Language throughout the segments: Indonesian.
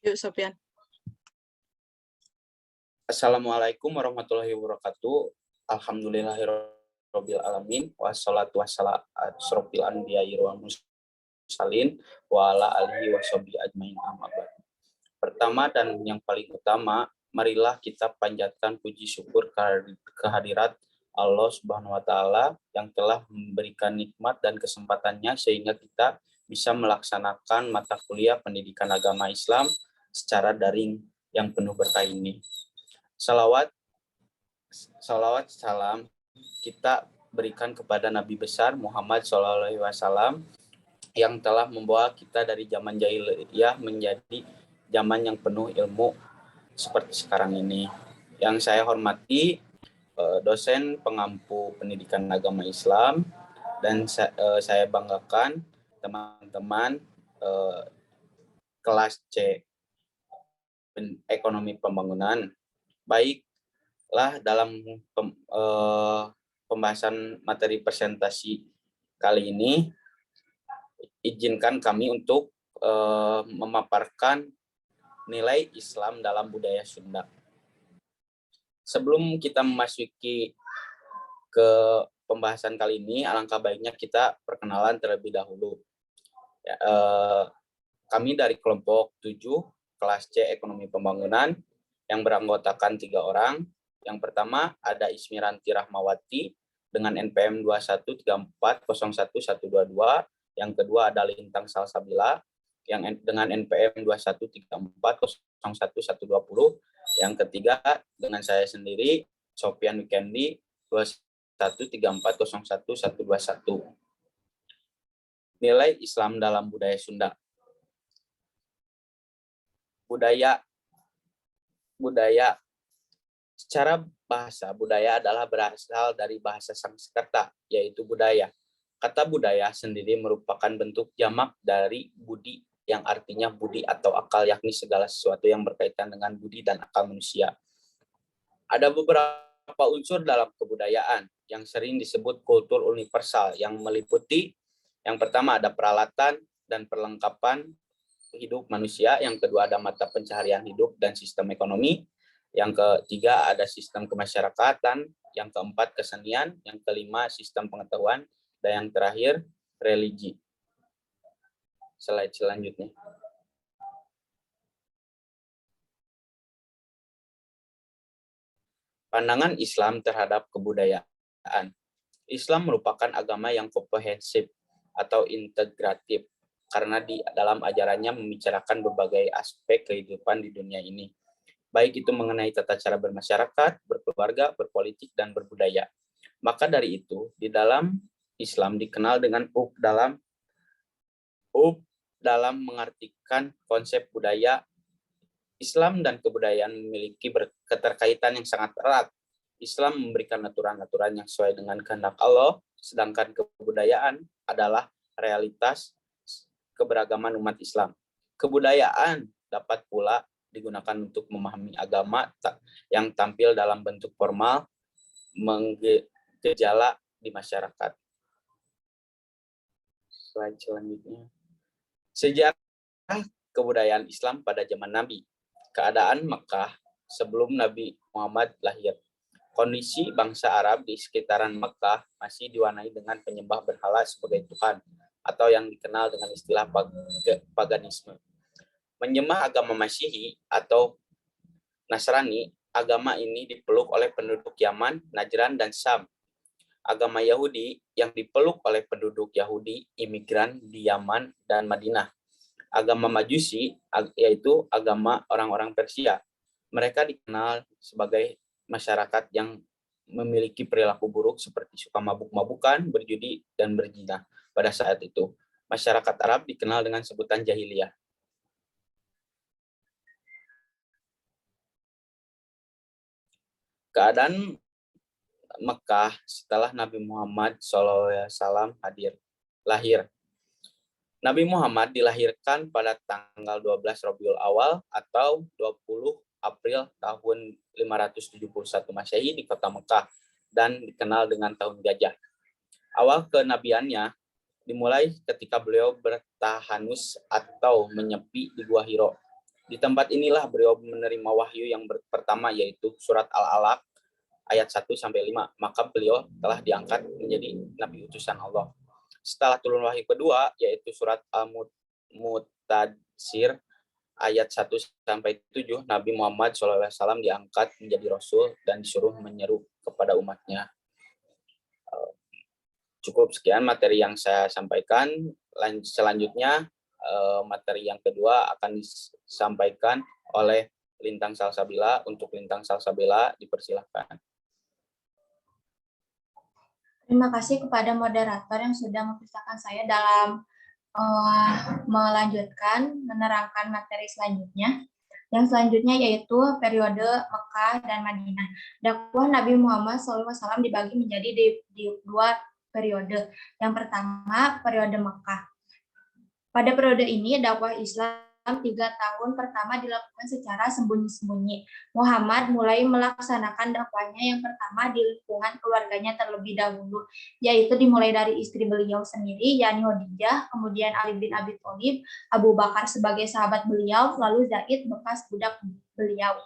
Yuk, Sofian. Assalamualaikum warahmatullahi wabarakatuh. Alhamdulillahirabbil alamin wassalatu wassalamu ala asyrofil anbiya'i wal mursalin wa ala alihi washabihi ajmain amma ba'd. Pertama dan yang paling utama, marilah kita panjatkan puji syukur kehadirat Allah Subhanahu wa taala yang telah memberikan nikmat dan kesempatannya sehingga kita bisa melaksanakan mata kuliah pendidikan agama Islam secara daring yang penuh berkah ini. Salawat salam kita berikan kepada Nabi besar Muhammad SAW yang telah membawa kita dari zaman jahiliyah menjadi zaman yang penuh ilmu seperti sekarang ini. Yang saya hormati dosen pengampu pendidikan agama Islam, dan saya banggakan teman-teman kelas C ekonomi pembangunan. Baiklah, dalam pembahasan materi presentasi kali ini, izinkan kami untuk memaparkan nilai Islam dalam budaya Sunda. Sebelum kita memasuki ke pembahasan kali ini, alangkah baiknya kita perkenalan terlebih dahulu. Kami dari kelompok 7, kelas C Ekonomi Pembangunan, yang beranggotakan 3 orang. Yang pertama ada Ismiranti Rahmawati dengan NPM 2134011122. Yang kedua ada Lintang Salsabila yang dengan NPM 2134011120. Yang ketiga dengan saya sendiri, Sofian Wikendi 2134011121. Nilai Islam dalam budaya Sunda. Budaya secara bahasa, budaya adalah berasal dari bahasa Sanskerta, yaitu budaya. Kata budaya sendiri merupakan bentuk jamak dari budi, yang artinya budi atau akal, yakni segala sesuatu yang berkaitan dengan budi dan akal manusia. Ada beberapa unsur dalam kebudayaan yang sering disebut kultur universal, yang meliputi yang pertama ada peralatan dan perlengkapan hidup manusia, yang kedua ada mata pencaharian hidup dan sistem ekonomi, yang ketiga ada sistem kemasyarakatan, yang keempat kesenian, yang kelima sistem pengetahuan, dan yang terakhir religi. Slide selanjutnya. Pandangan Islam terhadap kebudayaan. Islam merupakan agama yang komprehensif atau integratif, karena di dalam ajarannya membicarakan berbagai aspek kehidupan di dunia ini, baik itu mengenai tata cara bermasyarakat, berkeluarga, berpolitik, dan berbudaya. Maka dari itu, di dalam Islam dikenal dengan dalam mengartikan konsep budaya. Islam dan kebudayaan memiliki keterkaitan yang sangat erat. Islam memberikan aturan-aturan yang sesuai dengan kehendak Allah, sedangkan kebudayaan adalah realitas keberagaman umat Islam. Kebudayaan dapat pula digunakan untuk memahami agama yang tampil dalam bentuk formal, menggejala di masyarakat. Slide selanjutnya. Sejarah kebudayaan Islam pada zaman Nabi. Keadaan Mekah sebelum Nabi Muhammad lahir. Kondisi bangsa Arab di sekitaran Mekah masih diwarnai dengan penyembah berhala sebagai Tuhan, atau yang dikenal dengan istilah paganisme. Menyembah agama Masihi atau Nasrani, agama ini dipeluk oleh penduduk Yaman, Najran, dan Syam. Agama Yahudi yang dipeluk oleh penduduk Yahudi imigran di Yaman dan Madinah. Agama Majusi yaitu agama orang-orang Persia. Mereka dikenal sebagai masyarakat yang memiliki perilaku buruk seperti suka mabuk-mabukan, berjudi, dan berzina. Pada saat itu, masyarakat Arab dikenal dengan sebutan jahiliyah. Keadaan Mekah setelah Nabi Muhammad SAW lahir. Nabi Muhammad dilahirkan pada tanggal 12 Rabiul Awal atau 20 April tahun 571 Masehi di kota Mekah, dan dikenal dengan tahun gajah. Awal kenabiannya dimulai ketika beliau bertahanus atau menyepi di Gua Hiro. Di tempat inilah beliau menerima wahyu yang pertama, yaitu surat Al-Alaq ayat 1-5. Maka beliau telah diangkat menjadi nabi utusan Allah. Setelah turun wahyu kedua, yaitu surat Al-Mutadsir ayat 1-7, Nabi Muhammad SAW diangkat menjadi rasul dan disuruh menyeru kepada umatnya. Cukup sekian materi yang saya sampaikan. Selanjutnya materi yang kedua akan disampaikan oleh Lintang Salsabila. Untuk Lintang Salsabila dipersilahkan. Terima kasih kepada moderator yang sudah mempersilahkan saya dalam menerangkan materi selanjutnya. Yang selanjutnya yaitu periode Mekah dan Madinah. Dakwah Nabi Muhammad SAW dibagi menjadi di dua periode. Yang pertama, periode Mekah. Pada periode ini, dakwah Islam 3 tahun pertama dilakukan secara sembunyi-sembunyi. Muhammad mulai melaksanakan dakwahnya yang pertama di lingkungan keluarganya terlebih dahulu, yaitu dimulai dari istri beliau sendiri, yakni Khadijah, kemudian Ali bin Abi Thalib, Abu Bakar sebagai sahabat beliau, lalu Zaid bekas budak beliau.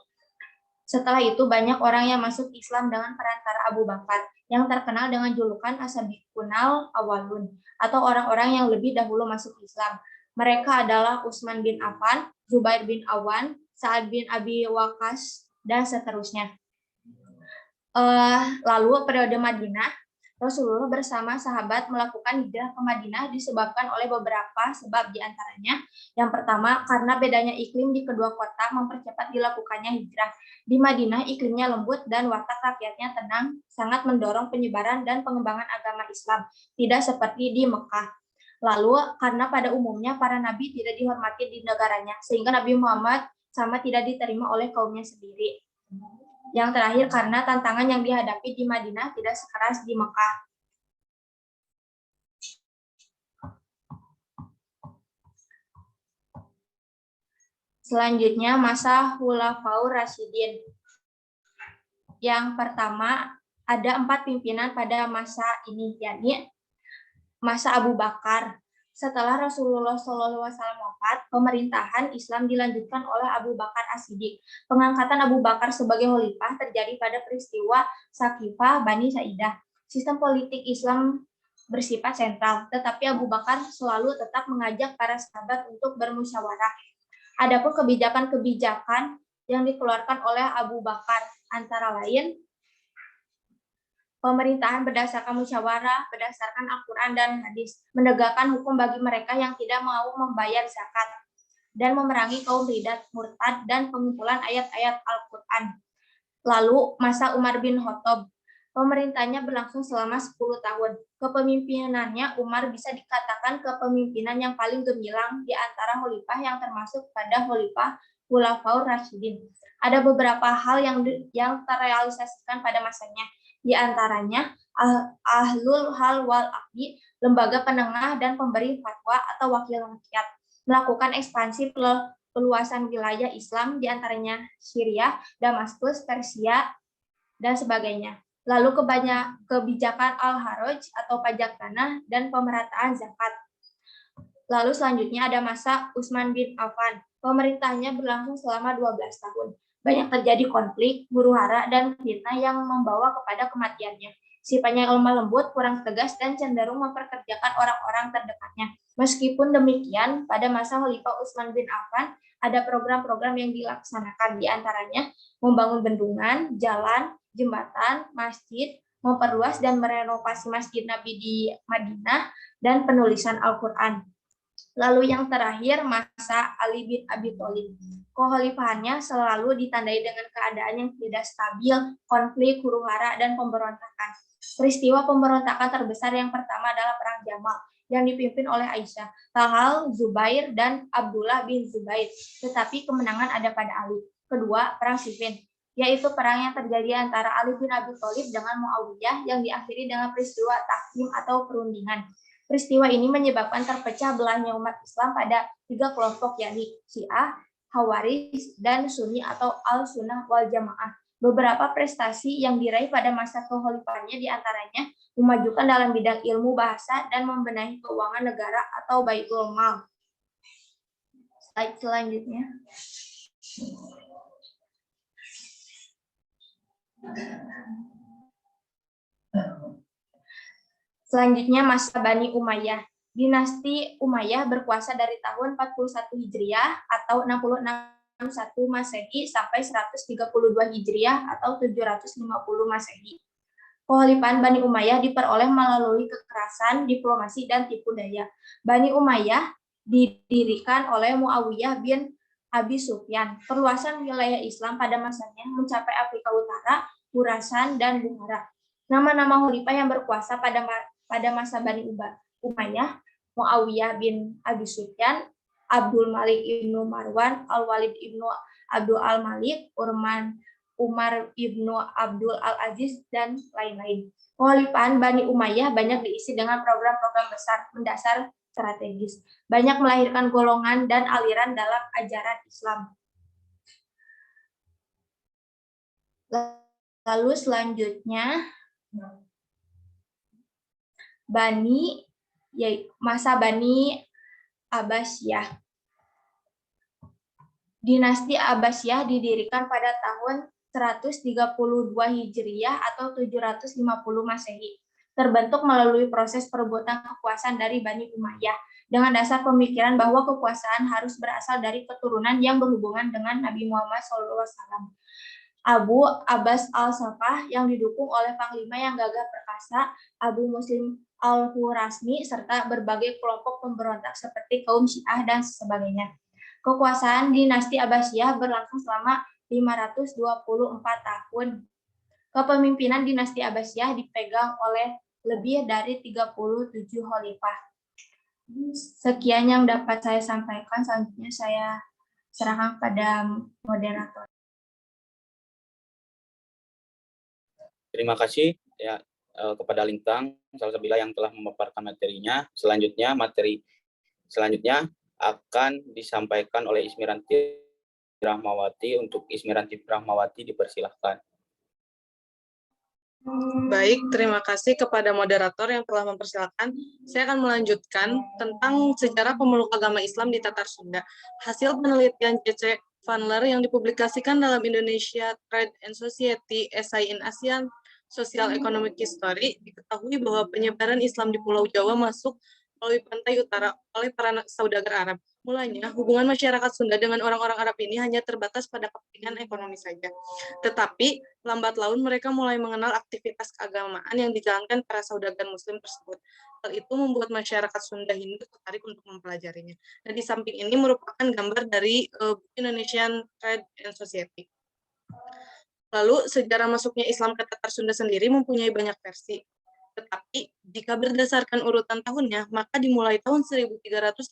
Setelah itu banyak orang yang masuk Islam dengan perantara Abu Bakar, yang terkenal dengan julukan As-Sabiqunal Awwalun, atau orang-orang yang lebih dahulu masuk Islam. Mereka adalah Utsman bin Affan, Zubair bin Awan, Sa'ad bin Abi Waqqas, dan seterusnya. Lalu periode Madinah, Rasulullah bersama sahabat melakukan hijrah ke Madinah disebabkan oleh beberapa sebab, diantaranya yang pertama karena bedanya iklim di kedua kota mempercepat dilakukannya hijrah. Di Madinah iklimnya lembut dan watak rakyatnya tenang, sangat mendorong penyebaran dan pengembangan agama Islam, tidak seperti di Mekah. Lalu karena pada umumnya para nabi tidak dihormati di negaranya, sehingga Nabi Muhammad sama tidak diterima oleh kaumnya sendiri. Yang terakhir karena tantangan yang dihadapi di Madinah tidak sekeras di Mekah. Selanjutnya masa Khulafaur Rasyidin. Yang pertama, ada 4 pimpinan pada masa ini, yakni masa Abu Bakar. Setelah Rasulullah SAW wafat, pemerintahan Islam dilanjutkan oleh Abu Bakar As-Siddiq. Pengangkatan Abu Bakar sebagai khalifah terjadi pada peristiwa Saqifah Bani Sa'idah. Sistem politik Islam bersifat sentral, tetapi Abu Bakar selalu tetap mengajak para sahabat untuk bermusyawarah. Adapun kebijakan-kebijakan yang dikeluarkan oleh Abu Bakar antara lain pemerintahan berdasarkan musyawarah, berdasarkan Al-Quran dan hadis, menegakkan hukum bagi mereka yang tidak mau membayar zakat, dan memerangi kaum riddat, murtad, dan pengumpulan ayat-ayat Al-Quran. Lalu masa Umar bin Khattab, pemerintahnya berlangsung selama 10 tahun. Kepemimpinannya Umar bisa dikatakan kepemimpinan yang paling gemilang di antara khalifah yang termasuk pada khalifah Khulafaur Rasyidin. Ada beberapa hal yang terrealisasikan pada masanya. Di antaranya Ahlul Hal wal Aqdi, lembaga penengah dan pemberi fatwa atau wakil rakyat, melakukan ekspansi peluasan wilayah Islam, di antaranya Syria, Damaskus, Persia, dan sebagainya. Lalu kebijakan Al-Haraj atau pajak tanah dan pemerataan zakat. Lalu selanjutnya ada masa Utsman bin Affan. Pemerintahnya berlangsung selama 12 tahun. Banyak terjadi konflik, huru-hara, dan fitnah yang membawa kepada kematiannya. Sifatnya lemah lembut, kurang tegas, dan cenderung memperkerjakan orang-orang terdekatnya. Meskipun demikian, pada masa Khalifah Utsman bin Affan, ada program-program yang dilaksanakan, di antaranya membangun bendungan, jalan, jembatan, masjid, memperluas dan merenovasi Masjid Nabi di Madinah, dan penulisan Al-Quran. Lalu yang terakhir, masa Ali bin Abi Thalib. Kekhalifahannya selalu ditandai dengan keadaan yang tidak stabil, konflik, huru-hara, dan pemberontakan. Peristiwa pemberontakan terbesar yang pertama adalah Perang Jamal, yang dipimpin oleh Aisyah, Talhal, Zubair, dan Abdullah bin Zubair. Tetapi kemenangan ada pada Ali. Kedua, Perang Siffin, yaitu perang yang terjadi antara Ali bin Abi Thalib dengan Muawiyah yang diakhiri dengan peristiwa tahkim atau perundingan. Peristiwa ini menyebabkan terpecah belahnya umat Islam pada 3 kelompok, yakni Syiah, Khawarij, dan Sunni atau Al-Sunnah wal Jamaah. Beberapa prestasi yang diraih pada masa kekhalifahannya diantaranya memajukan dalam bidang ilmu bahasa dan membenahi keuangan negara atau Baitul Mal. Slide selanjutnya. Selanjutnya masa Bani Umayyah. Dinasti Umayyah berkuasa dari tahun 41 Hijriah atau 661 Masehi sampai 132 Hijriah atau 750 Masehi. Kekhalifahan Bani Umayyah diperoleh melalui kekerasan, diplomasi, dan tipu daya. Bani Umayyah didirikan oleh Muawiyah bin Abi Sufyan. Perluasan wilayah Islam pada masanya mencapai Afrika Utara, Khurasan, dan Bukhara. Nama-nama khalifah yang berkuasa pada masa Bani Umayyah: Muawiyah bin Abi Sufyan, Abdul Malik ibnu Marwan, Al-Walid ibnu Abdul Al-Malik, Umar ibnu Abdul Al-Aziz, dan lain-lain. Kekhalifahan Bani Umayyah banyak diisi dengan program-program besar mendasar strategis, banyak melahirkan golongan dan aliran dalam ajaran Islam. Lalu selanjutnya masa Bani Abbasiyah. Dinasti Abbasiyah didirikan pada tahun 132 Hijriah atau 750 Masehi. Terbentuk melalui proses perebutan kekuasaan dari Bani Umayyah dengan dasar pemikiran bahwa kekuasaan harus berasal dari keturunan yang berhubungan dengan Nabi Muhammad SAW. Abu Abbas al-Safah yang didukung oleh panglima yang gagah perkasa, Abu Muslim al-Khurasmi, serta berbagai kelompok pemberontak seperti kaum Syiah dan sebagainya. Kekuasaan dinasti Abbasiyah berlangsung selama 524 tahun. Kepemimpinan dinasti Abbasiyah dipegang oleh lebih dari 37 khalifah. Sekian yang dapat saya sampaikan, selanjutnya saya serahkan pada moderator. Terima kasih ya kepada Lintang Salsabila yang telah memaparkan materinya. Materi selanjutnya akan disampaikan oleh Ismiranti Rahmawati. Untuk Ismiranti Rahmawati dipersilahkan. Baik, terima kasih kepada moderator yang telah mempersilahkan. Saya akan melanjutkan tentang sejarah pemeluk agama Islam di Tatar Sunda. Hasil penelitian C.C. Vanler yang dipublikasikan dalam Indonesia Trade and Society Essay in Asian Social Economic History, diketahui bahwa penyebaran Islam di Pulau Jawa masuk melalui pantai utara oleh para saudagar Arab. Mulanya, hubungan masyarakat Sunda dengan orang-orang Arab ini hanya terbatas pada kepentingan ekonomi saja. Tetapi, lambat laun mereka mulai mengenal aktivitas keagamaan yang dijalankan para saudagar Muslim tersebut. Hal itu membuat masyarakat Sunda Hindu tertarik untuk mempelajarinya. Dan di samping ini merupakan gambar dari Indonesian Trade and Society. Lalu, sejarah masuknya Islam ke Tatar Sunda sendiri mempunyai banyak versi. Tetapi, jika berdasarkan urutan tahunnya, maka dimulai tahun 1337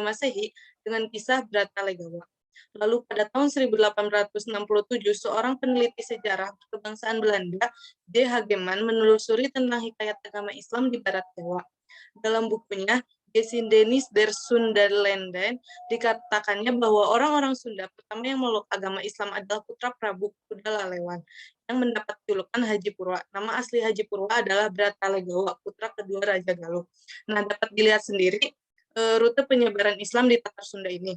Masehi dengan kisah Brata Legawa. Lalu pada tahun 1867, seorang peneliti sejarah kebangsaan Belanda, D. Hageman, menelusuri tentang hikayat agama Islam di Barat Jawa. Dalam bukunya, Geschiedenis der Sunderlanden, dikatakannya bahwa orang-orang Sunda pertama yang memeluk agama Islam adalah putra Prabu Kuda Lalewan, yang mendapat julukan Haji Purwa. Nama asli Haji Purwa adalah Brata Legawa, putra kedua Raja Galuh. Nah, dapat dilihat sendiri rute penyebaran Islam di Tatar Sunda ini.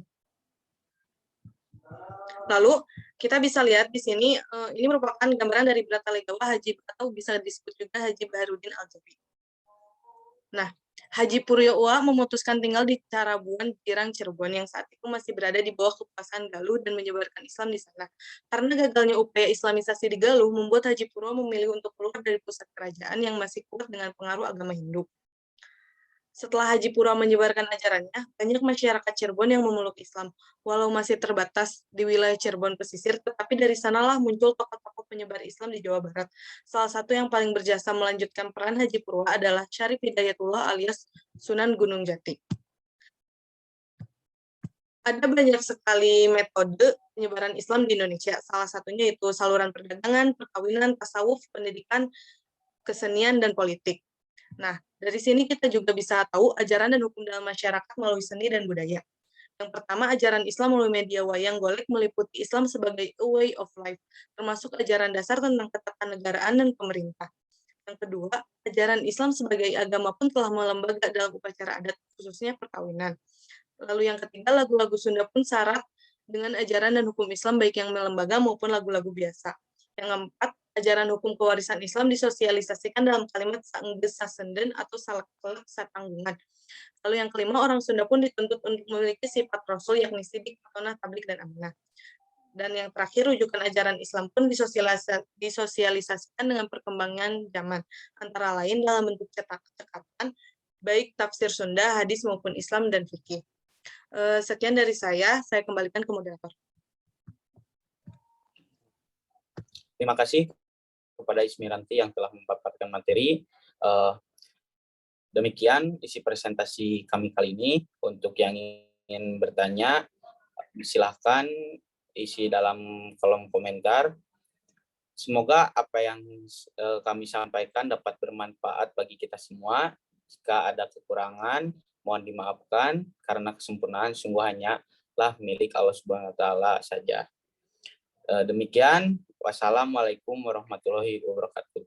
Lalu kita bisa lihat di sini, ini merupakan gambaran dari Brata Legawa Haji, atau bisa disebut juga Haji Baharudin Al-Jabi. Nah, Haji Purwa memutuskan tinggal di Carabuan, Girang, Cirebon, yang saat itu masih berada di bawah kekuasaan Galuh dan menyebarkan Islam di sana. Karena gagalnya upaya Islamisasi di Galuh, membuat Haji Purwa memilih untuk keluar dari pusat kerajaan yang masih kuat dengan pengaruh agama Hindu. Setelah Haji Purwa menyebarkan ajarannya, banyak masyarakat Cirebon yang memeluk Islam. Walau masih terbatas di wilayah Cirebon pesisir, tetapi dari sanalah muncul tokoh-tokoh penyebar Islam di Jawa Barat. Salah satu yang paling berjasa melanjutkan peran Haji Purwa adalah Syarif Hidayatullah alias Sunan Gunung Jati. Ada banyak sekali metode penyebaran Islam di Indonesia. Salah satunya itu saluran perdagangan, perkawinan, tasawuf, pendidikan, kesenian, dan politik. Nah, dari sini kita juga bisa tahu ajaran dan hukum dalam masyarakat melalui seni dan budaya. Yang pertama, ajaran Islam melalui media wayang golek meliputi Islam sebagai a way of life, termasuk ajaran dasar tentang ketatanegaraan dan pemerintah. Yang kedua, ajaran Islam sebagai agama pun telah melembaga dalam upacara adat, khususnya perkawinan. Lalu yang ketiga, lagu-lagu Sunda pun syarat dengan ajaran dan hukum Islam baik yang lembaga maupun lagu-lagu biasa. Yang keempat, ajaran hukum kewarisan Islam disosialisasikan dalam kalimat saenggeus sasenden atau salak-salak satanggungan. Lalu yang kelima, orang Sunda pun dituntut untuk memiliki sifat Rasul yakni sidik, amanah, tablik, dan amanah. Dan yang terakhir, rujukan ajaran Islam pun disosialisasikan dengan perkembangan zaman, antara lain dalam bentuk cetakan, baik tafsir Sunda, hadis maupun Islam dan fikih. Sekian dari saya kembalikan ke moderator. Terima kasih kepada Ismiranti yang telah memaparkan materi. Demikian isi presentasi kami kali ini. Untuk yang ingin bertanya, silahkan isi dalam kolom komentar. Semoga apa yang kami sampaikan dapat bermanfaat bagi kita semua. Jika ada kekurangan, mohon dimaafkan karena kesempurnaan sungguh hanyalah milik Allah Subhanahu wa taala saja. Demikian, wassalamualaikum warahmatullahi wabarakatuh.